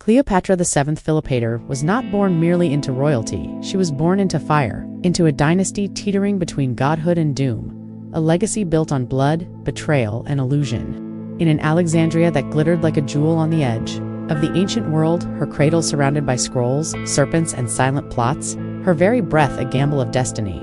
Cleopatra VII Philopator was not born merely into royalty, she was born into fire, into a dynasty teetering between godhood and doom, a legacy built on blood, betrayal, and illusion. In an Alexandria that glittered like a jewel on the edge of the ancient world, her cradle surrounded by scrolls, serpents, and silent plots, her very breath a gamble of destiny.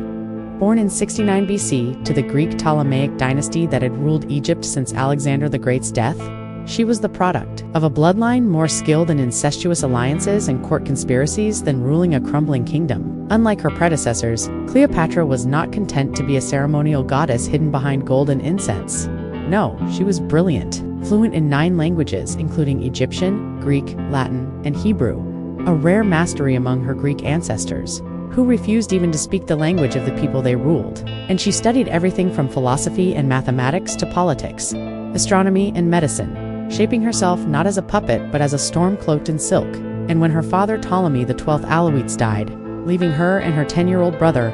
Born in 69 BC to the Greek Ptolemaic dynasty that had ruled Egypt since Alexander the Great's death, she was the product of a bloodline more skilled in incestuous alliances and court conspiracies than ruling a crumbling kingdom. Unlike her predecessors, Cleopatra was not content to be a ceremonial goddess hidden behind gold and incense. No, she was brilliant, fluent in 9 languages, including Egyptian, Greek, Latin, and Hebrew, a rare mastery among her Greek ancestors, who refused even to speak the language of the people they ruled. And she studied everything from philosophy and mathematics to politics, astronomy, and medicine, shaping herself not as a puppet but as a storm cloaked in silk. And when her father Ptolemy XII Alawites died, leaving her and her 10-year-old brother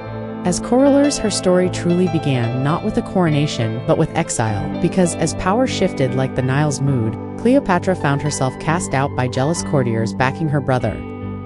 as co-rulers, her story truly began not with a coronation but with exile, because as power shifted like the Nile's mood, Cleopatra found herself cast out by jealous courtiers backing her brother,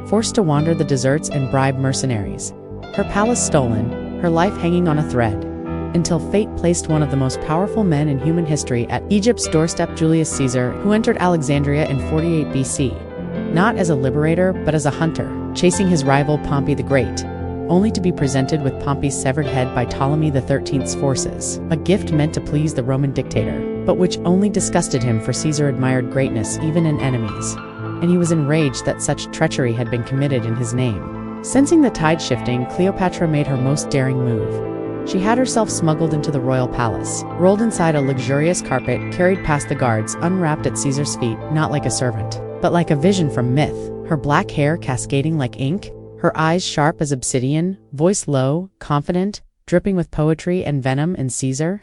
forced to wander the deserts and bribe mercenaries, her palace stolen, her life hanging on a thread, until fate placed one of the most powerful men in human history at Egypt's doorstep, Julius Caesar, who entered Alexandria in 48 BC, not as a liberator but as a hunter, chasing his rival Pompey the Great, only to be presented with Pompey's severed head by Ptolemy XIII's forces, a gift meant to please the Roman dictator, but which only disgusted him, for Caesar admired greatness even in enemies, and he was enraged that such treachery had been committed in his name. Sensing the tide shifting, Cleopatra made her most daring move. She had herself smuggled into the royal palace, rolled inside a luxurious carpet, carried past the guards, unwrapped at Caesar's feet, not like a servant, but like a vision from myth, her black hair cascading like ink, her eyes sharp as obsidian, voice low, confident, dripping with poetry and venom. And Caesar,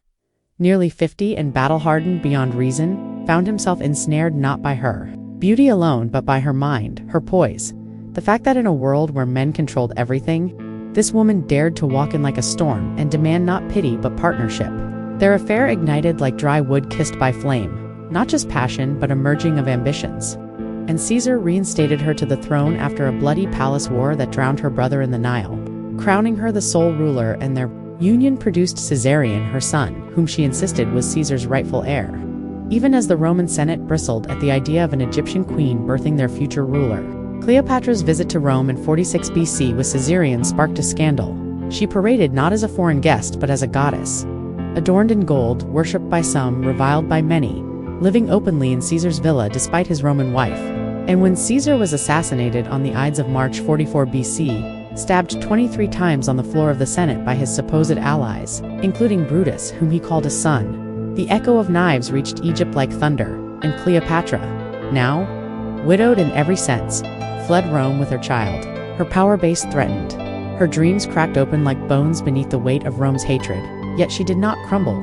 nearly 50 and battle-hardened beyond reason, found himself ensnared not by her beauty alone but by her mind, her poise, the fact that in a world where men controlled everything, this woman dared to walk in like a storm and demand not pity but partnership. Their affair ignited like dry wood kissed by flame, not just passion but a merging of ambitions. And Caesar reinstated her to the throne after a bloody palace war that drowned her brother in the Nile, crowning her the sole ruler, and their union produced Caesarion, her son, whom she insisted was Caesar's rightful heir. Even as the Roman Senate bristled at the idea of an Egyptian queen birthing their future ruler, Cleopatra's visit to Rome in 46 BC with Caesarion sparked a scandal. She paraded not as a foreign guest but as a goddess, adorned in gold, worshipped by some, reviled by many, living openly in Caesar's villa despite his Roman wife. And when Caesar was assassinated on the Ides of March 44 BC, stabbed 23 times on the floor of the Senate by his supposed allies, including Brutus, whom he called a son, the echo of knives reached Egypt like thunder, and Cleopatra, now, widowed in every sense, fled Rome with her child, her power base threatened, her dreams cracked open like bones beneath the weight of Rome's hatred. Yet she did not crumble,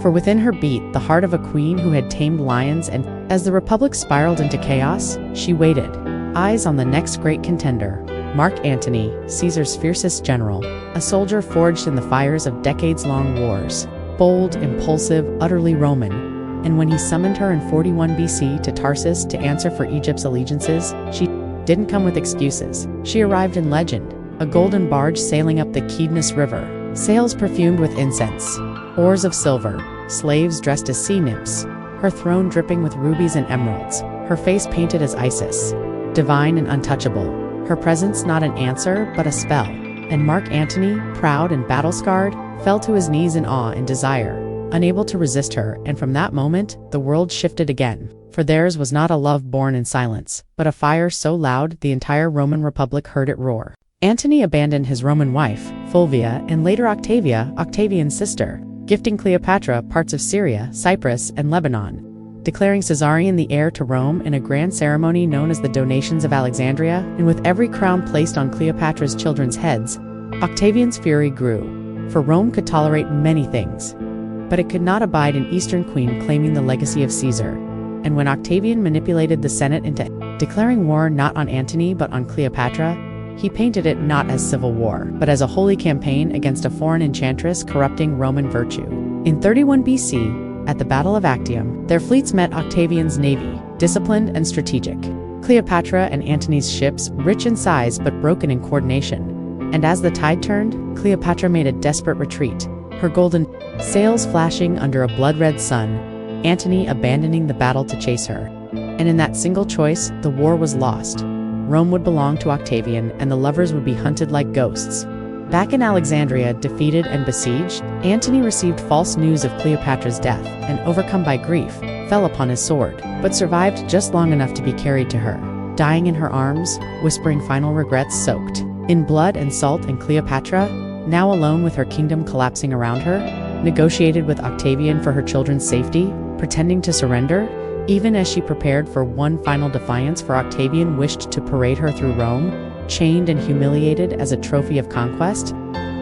for within her beat the heart of a queen who had tamed lions, and as the Republic spiraled into chaos, she waited, eyes on the next great contender, Mark Antony, Caesar's fiercest general, a soldier forged in the fires of decades-long wars, bold, impulsive, utterly Roman. And when he summoned her in 41 BC to Tarsus to answer for Egypt's allegiances, she didn't come with excuses. She arrived in legend, a golden barge sailing up the Kidnus River, sails perfumed with incense, oars of silver, slaves dressed as sea nymphs, her throne dripping with rubies and emeralds, her face painted as Isis, divine and untouchable, her presence not an answer but a spell. And Mark Antony, proud and battle-scarred, fell to his knees in awe and desire, unable to resist her. And from that moment, the world shifted again, for theirs was not a love born in silence, but a fire so loud the entire Roman Republic heard it roar. Antony abandoned his Roman wife, Fulvia, and later Octavia, Octavian's sister, gifting Cleopatra parts of Syria, Cyprus, and Lebanon, declaring Caesarion the heir to Rome in a grand ceremony known as the Donations of Alexandria. And with every crown placed on Cleopatra's children's heads, Octavian's fury grew, for Rome could tolerate many things, but it could not abide an Eastern queen claiming the legacy of Caesar. And when Octavian manipulated the Senate into declaring war not on Antony but on Cleopatra, he painted it not as civil war, but as a holy campaign against a foreign enchantress corrupting Roman virtue. In 31 BC, at the Battle of Actium, their fleets met Octavian's navy, disciplined and strategic. Cleopatra and Antony's ships, rich in size but broken in coordination. And as the tide turned, Cleopatra made a desperate retreat, her golden sails flashing under a blood-red sun, Antony abandoning the battle to chase her. And in that single choice, the war was lost. Rome would belong to Octavian, and the lovers would be hunted like ghosts. Back in Alexandria, defeated and besieged, Antony received false news of Cleopatra's death, and overcome by grief, fell upon his sword, but survived just long enough to be carried to her, dying in her arms, whispering final regrets soaked in blood and salt. And Cleopatra, now alone with her kingdom collapsing around her, negotiated with Octavian for her children's safety, pretending to surrender, even as she prepared for one final defiance, for Octavian wished to parade her through Rome, chained and humiliated as a trophy of conquest.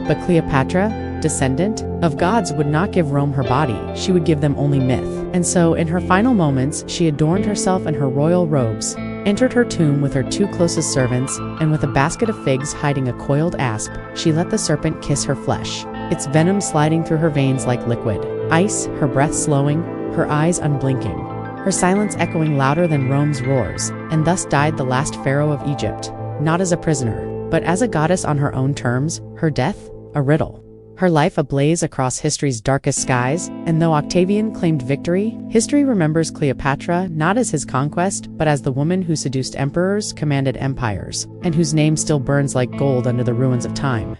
But Cleopatra, descendant of gods, would not give Rome her body, she would give them only myth. And so, in her final moments, she adorned herself in her royal robes, entered her tomb with her two closest servants, and with a basket of figs hiding a coiled asp, she let the serpent kiss her flesh, its venom sliding through her veins like liquid ice, her breath slowing, her eyes unblinking, her silence echoing louder than Rome's roars. And thus died the last pharaoh of Egypt, not as a prisoner, but as a goddess on her own terms, her death a riddle, her life ablaze across history's darkest skies. And though Octavian claimed victory, history remembers Cleopatra not as his conquest, but as the woman who seduced emperors, commanded empires, and whose name still burns like gold under the ruins of time.